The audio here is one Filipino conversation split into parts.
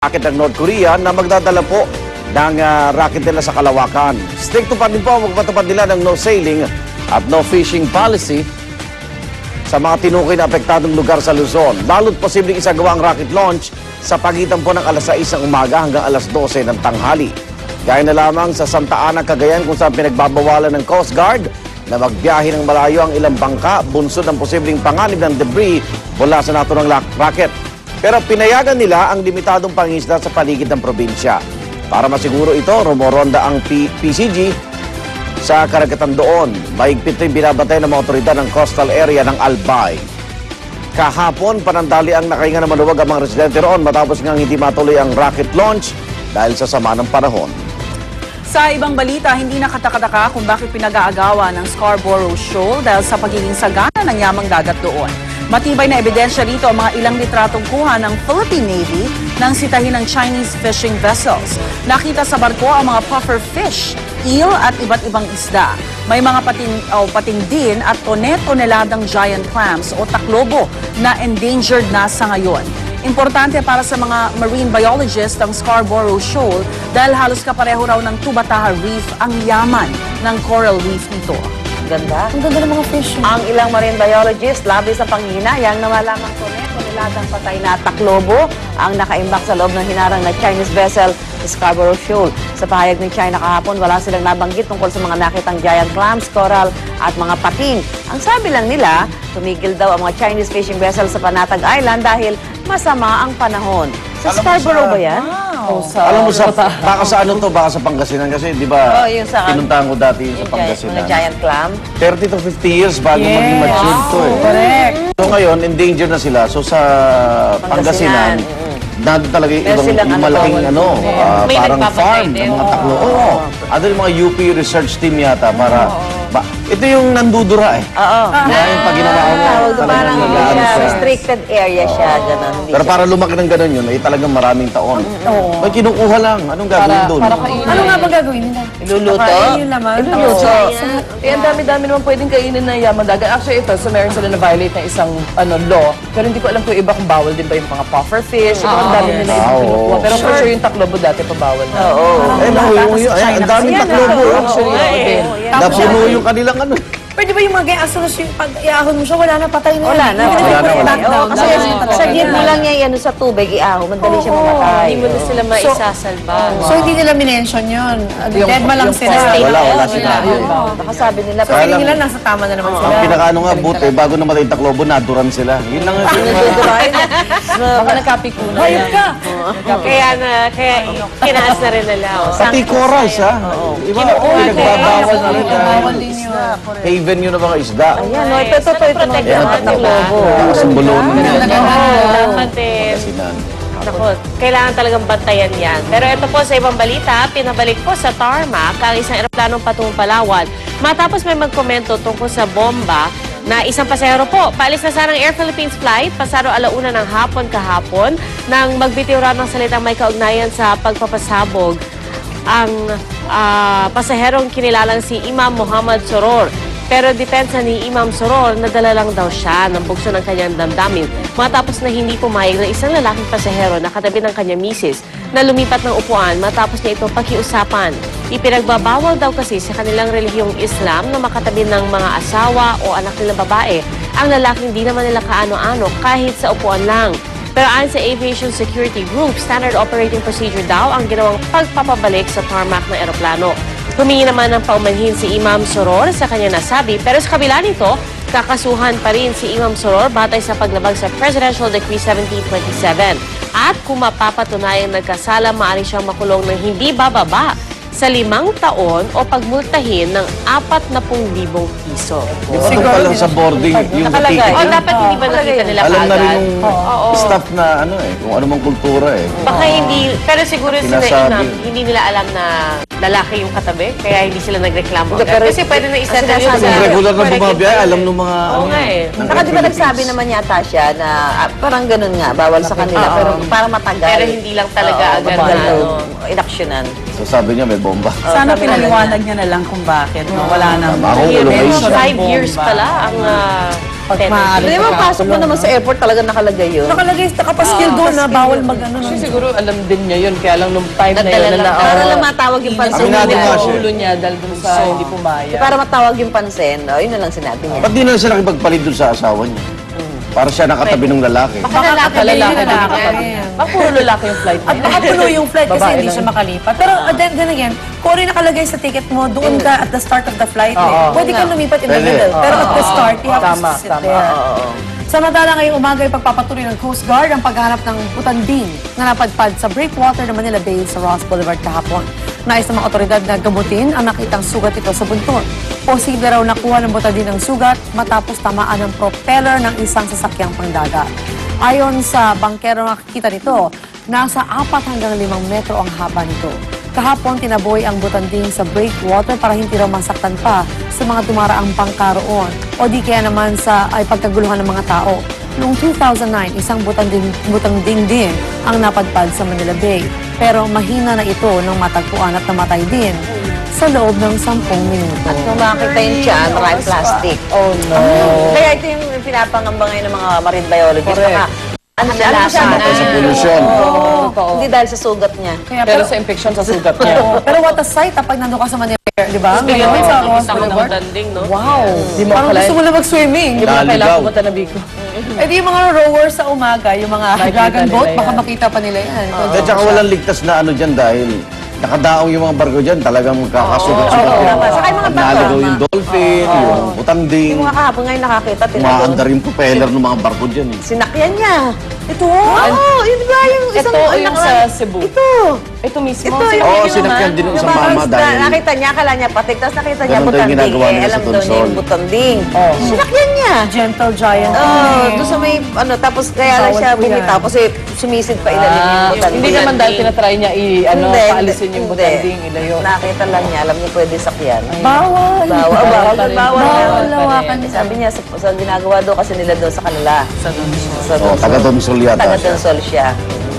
Rocket ng North Korea na magdadala po ng rocket nila sa kalawakan. Stricto pa din po magpatupad nila ng no sailing at no fishing policy sa mga tinukoy na apektadong lugar sa Luzon. Lalo't posibleng isagawa ang rocket launch sa pagitan po ng alas 6 ng umaga hanggang alas 12 ng tanghali. Gaya na lamang sa Santa Ana, Cagayan kung saan pinagbabawalan ng Coast Guard na magbiyahe ng malayo ang ilang bangka bunsod ng posibleng panganib ng debris mula sa naturang rocket. Pero pinayagan nila ang limitadong pangingisda sa paligid ng probinsya. Para masiguro ito, rumoronda ang PCG sa karagatan doon. Mahigpit rin binabatay ng mga otoridad ng coastal area ng Albay. Kahapon, panandali ang nakahinga na maluwag ang mga residente roon matapos ngang hindi matuloy ang rocket launch dahil sa sama ng panahon. Sa ibang balita, hindi nakatakataka kung bakit pinag-aagawa ng Scarborough Shoal dahil sa pagiging sagana ng yamang dagat doon. Matibay na ebidensya rito ang mga ilang litratong kuha ng Philippine Navy nang sitahin ng Chinese fishing vessels. Nakita sa barko ang mga puffer fish, eel at iba't ibang isda. May mga pating din at toneladang giant clams o taklobo na endangered na sa ngayon. Importante para sa mga marine biologists ang Scarborough Shoal dahil halos kapareho raw ng Tubataha Reef ang yaman ng coral reef nito. Ganda. Ang ganda ng mga fish. Ang ilang marine biologists, labis sa panghihinayang na malamang toneladang patay na taklobo ang nakaimbak sa loob ng hinarang na Chinese vessel sa Scarborough Shoal. Sa pahayag ng China kahapon, wala silang nabanggit tungkol sa mga nakitang giant clams, coral at mga pating. Ang sabi lang nila, tumigil daw ang mga Chinese fishing vessel sa Panatag Island dahil masama ang panahon. Sa Scarborough ba yan? Wow. Alam mo, baka sa ano to, baka sa Pangasinan kasi, di ba, yung sa pinuntahan ko dati yung sa Pangasinan. Mga giant clam. 30 to 50 years bago maging matured to eh. Correct. So ngayon, endangered na sila. So sa Pangasinan, nandun talaga yung Meron ibang silang yung malaking May parang nagpapatay farm din. ng mga taklo. Oo. Ano yung mga UP research team yata para... ito yung nandudura eh. Oo. Kaya yung pag ginawa ko, Parang hindi siya, restricted area siya, gano'n. Hindi Pero siya. para lumaki ng ganun yun, ay talagang maraming taon. May kinukuha lang. Anong gagawin doon? Ano nga ba gagawin nila? Iluluto? Yun naman. Iluluto. Eh, ang dami-dami naman pwedeng kainin na yaman dagat. Actually, ito, so meron sila na-violate ng isang law. Pero hindi ko alam kung iba kung bawal din ba yung mga puffer fish. Ang dami nila yung kinukuha. Pero for sure yung taklobo dati pa bawal na. Oo. Eh, nahuyo yun. Ay, ang daming taklobo. Actually, din. Napuno yung kanilang ano. Pwede ba yung mga ganyan, as soon as pag iahon mo siya, wala na, patay na. Wala na. Wala na. Kasi sa git mo lang niya ano sa tubig, iaho, madali siya mamatay. Hindi mo na sila maisasalba. So, hindi nila minention yun. Dead ma lang sila. Wala sinabi. Baka sabi nila, So, feeling nila nasa tama na naman sila. Ang pinakaano nga, buti, bago namatay yung taklobo, naduran sila. Yun lang yung Baka nagkapikunan. Hayop ka! Kaya kinaas na rin nila. Pati corals, ha? Iba, nagbabawal na rin. Bawal din yun. Haven yun ng mga isda. Ayan, no, ito Ayan, mga taklobo. Ang simbolo nila. Dapat din. Kasinan. Naku, kailangan talagang bantayan yan. Pero ito po sa ibang balita, pinabalik po sa tarmac ang isang eroplanong patungong Palawan matapos may magkomento tungkol sa bomba na isang pasahero po. Paalis na sana ang Air Philippines flight pasado 1:00 ng hapon kahapon nang magbitiw raw ng salitang may kaugnayan sa pagpapasabog ang pasaherong kinilalang si Imam Muhammad Soror. Pero depensa ni Imam Soror, nadala lang daw siya ng bugso ng kanyang damdamin matapos na hindi pumayag ng isang lalaking pasahero na katabi ng kanyang misis na lumipat ng upuan matapos niya ito pakiusapan. Ipinagbabawal daw kasi sa kanilang relihiyong Islam na makatabi ng mga asawa o anak nilang babae ang lalaking di naman nila kaano-ano kahit sa upuan lang. Pero ayon sa Aviation Security Group, standard operating procedure daw ang ginawang pagpapabalik sa tarmac ng eroplano. Humingi naman ng paumanhin si Imam Soror sa kanya nasabi, pero sa kabila nito, kakasuhan pa rin si Imam Soror batay sa paglabag sa Presidential Decree 1727. At kung mapapatunayang nagkasala, maaari siyang makulong ng hindi bababa sa 5 taon o pagmultahin ng 40,000 piso. Di ba ito pa lang sa boarding yung ticket? O dapat hindi ba nakita nila Alam na rin kaagad? yung staff na ano eh, kung ano mang kultura eh. Baka hindi, pero siguro sila Sinasabi. hindi nila alam na lalaki yung katabi, kaya hindi sila nagreklamo agad. Pero- Kasi pwede na isettle yun Kung sa... regular na bumabiyahe, alam ng mga... Oo nga eh. Saka di ba nagsabi naman yata siya na parang ganun nga, bawal sa kanila, pero parang matagal. Pero hindi lang talaga agad na ano. inaksyonan. So sabi niya may bomba. Sana pinaliwanag niya na lang kung bakit. No? Wala nang Ako, Yun, Ilocos. 5 years pala ang pag Pwede. maaari. Hindi ba pasok mo naman sa airport talaga nakalagay yun? Nakalagay, nakapaskil doon na bawal mag-ano. Kasi siguro alam din niya yun, kaya lang nung time na yun na Para lang matawag yung pansin. Aminado nga siya. ulo niya dahil dun sa hindi pumaya. Para matawag yung pansin, yun na lang sinabi niya. Ba't di na siya nakipagpalit dun sa asawa niya? Para siya nakatabi ng lalaki. Baka lalaki Kalalaki din din lalaki. nakatabi. Baka puro lalaki yung flight At niya. baka puno yung flight kasi Babae hindi lang. siya makalipat. Pero then again, kung ano yung nakalagay sa ticket mo, doon ka at the start of the flight. Oo. Pwede ka lumipat in the Pwede. middle. Pero at the start, you have Tama, to sit tama. there. Samantala ngayong umaga ay pagpapatuloy ng Coast Guard ang paghahanap ng butanding na napadpad sa breakwater ng Manila Bay sa Ross Boulevard kahapon. Nais ng mga otoridad na gamutin ang nakitang sugat ito sa bunton. Posible raw nakuha ng butanding ng sugat matapos tamaan ng propeller ng isang sasakyang pangdagat. Ayon sa bangkero nakikita nito, nasa 4 hanggang 5 metro ang haba nito. Kahapon, tinaboy ang butanding sa breakwater para hindi raw masaktan pa sa mga dumaraang bangka roon o di kaya naman sa ay pagkaguluhan ng mga tao. Noong 2009, isang butanding din ang napadpad sa Manila Bay. Pero mahina na ito nang matagpuan at namatay din sa loob ng 10 minuto. At kung makita yung tiyan, maraming plastic. Oh no. Kaya ito yung pinapangamba ngayon ng mga marine biologists. Correct. Baka, ano siya, Sa pollution. Totoo. Hindi dahil sa sugat niya. Kaya, Pero sa infection sa sugat niya. pero what a sight pag nandun ka sa Manila Pier, di ba? Bigyan mo Ngayon sa Ross isang Boulevard. danding, no? Wow. Di mo Parang akalain. gusto mo na mag-swimming. Hindi mo Naligaw. kailangan pumunta na Bicol. Eh di yung mga rowers sa umaga, yung mga Makikita dragon boat, nila baka yan. makita pa nila yan. At saka walang ligtas na ano dyan dahil nakadaong yung mga barko dyan, talagang magkakasugat-sugat yan. tama. Saka yung mga Pag barko, naligaw yung dolphin, yung butanding, Yung mga kahapon ngayon nakakita, umaandar yung propeller ng mga barko dyan. Eh. Sinakyan niya. Ito, yun ba yung isang... Ito yung sa Cebu. Ito. Ito mismo. Ito yung- Oo, sinakyan din ng isang mama dahil Nakita niya, akala niya patik, tapos nakita niya Ganun daw yung butanding. ginagawa nila sa Alam daw niya Tunsol. yung butanding. Oh. Sinakyan niya. Gentle giant. Doon sa may, tapos kaya lang Bawal siya po yan. bumitaw kasi sumisid pa ilalim yung butanding. Hindi naman dahil tinatry niya Hindi, paalisin yung hindi. butanding, ilayo. Nakita lang niya, alam niya pwede sakyan. Bawal. Bawal, bawal, pa rin. bawal. Bawal pa lawakan. rin. Sabi niya, sa ginagawa daw kasi nila doon sa kanila. Sa Oh, taga-Donsol yata siya. Taga-Donsol siya.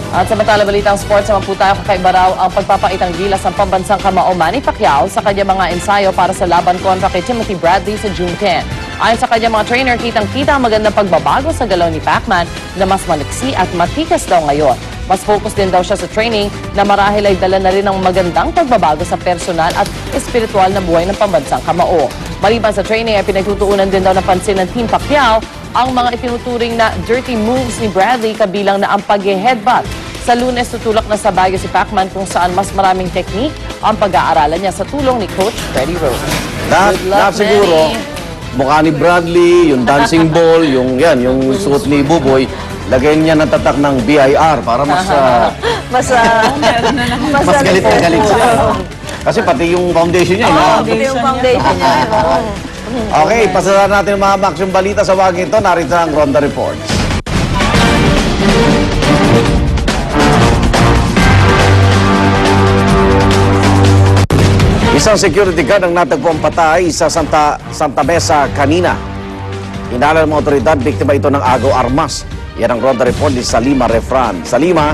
At sa matala balitang sports, naman po tayo kakaiba raw ang pagpapaitang gilas ng pambansang kamao Manny Pacquiao sa kanyang mga ensayo para sa laban kontra kay Timothy Bradley sa June 10. Ayon sa kanyang mga trainer, kitang-kita ang magandang pagbabago sa galaw ni Pacman na mas maliksi at matikas daw ngayon. Mas focus din daw siya sa training na marahil ay dala na rin ng magandang pagbabago sa personal at espiritual na buhay ng pambansang kamao. Maliban sa training ay pinagtutuunan din daw ng pansin ng Team Pacquiao ang mga itinuturing na dirty moves ni Bradley kabilang na ang pag-headbutt. Sa Lunes, tutulak na sa Baguio si Pacman kung saan mas maraming technique ang pag-aaralan niya sa tulong ni Coach Freddie Rose. Lahat siguro, mukha ni Bradley, yung dancing ball, yung suot ni Buboy, lagyan niya ng tatak ng BIR para mas Mas galit na galit siya. Kasi pati yung foundation niya, Pati yung foundation niya. Okay, pasalaran natin ang mga maksyong balita sa waging ito. Narito ang Ronda Reports. Isang security guard ang natagpuang patay sa Santa Mesa kanina. Hinala ng mga otoridad, biktima ito ng agaw armas. Yan ang Ronda Report ni Salima Refran. Salima,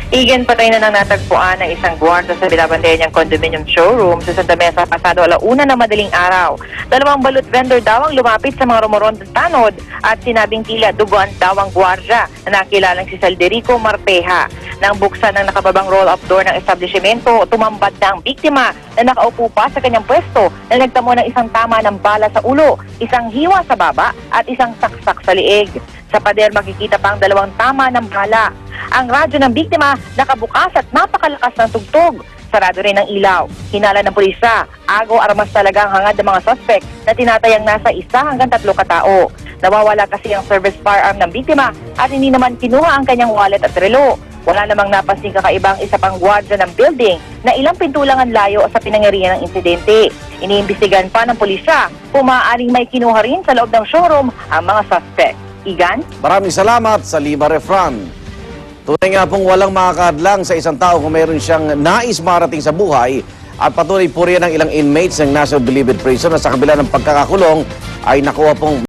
Igan, patay na nang natagpuan ng isang gwardiya sa binabantayan niyang condominium showroom sa Santa Mesa pasado 1:00 na madaling araw. 2 balut vendor daw ang lumapit sa mga rumorondong tanod at sinabing tila duguan daw ang gwardiya na nakilalang si Salderico Marpeja. Nang buksan ng nakababang roll-up door ng establishmento, tumambad na ang biktima na nakaupo pa sa kanyang pwesto na nagtamo ng isang tama ng bala sa ulo, isang hiwa sa baba at isang saksak sa liig. Sa pader makikita pa ang 2 tama ng bala. Ang radyo ng biktima nakabukas at napakalakas ng tugtog. Sarado rin ang ilaw. Hinala ng pulisa, agaw armas talaga ang hangad ng mga suspect na tinatayang nasa 1 hanggang 3 katao. Nawawala kasi ang service firearm ng biktima at hindi naman kinuha ang kanyang wallet at relo. Wala namang napansing kakaibang isa pang gwardiya ng building na ilang pintulangan layo sa pinangyarihan ng insidente. Iniimbestigahan pa ng pulisya kung maaaring may kinuha rin sa loob ng showroom ang mga suspect. Igan? maraming salamat, Salima Refran. Tunay nga pong walang makakadlang sa isang tao kung meron siyang nais marating sa buhay at patuloy po rin ng ilang inmates ng National Bilibid Prison na sa kabila ng pagkakakulong ay nakuha pong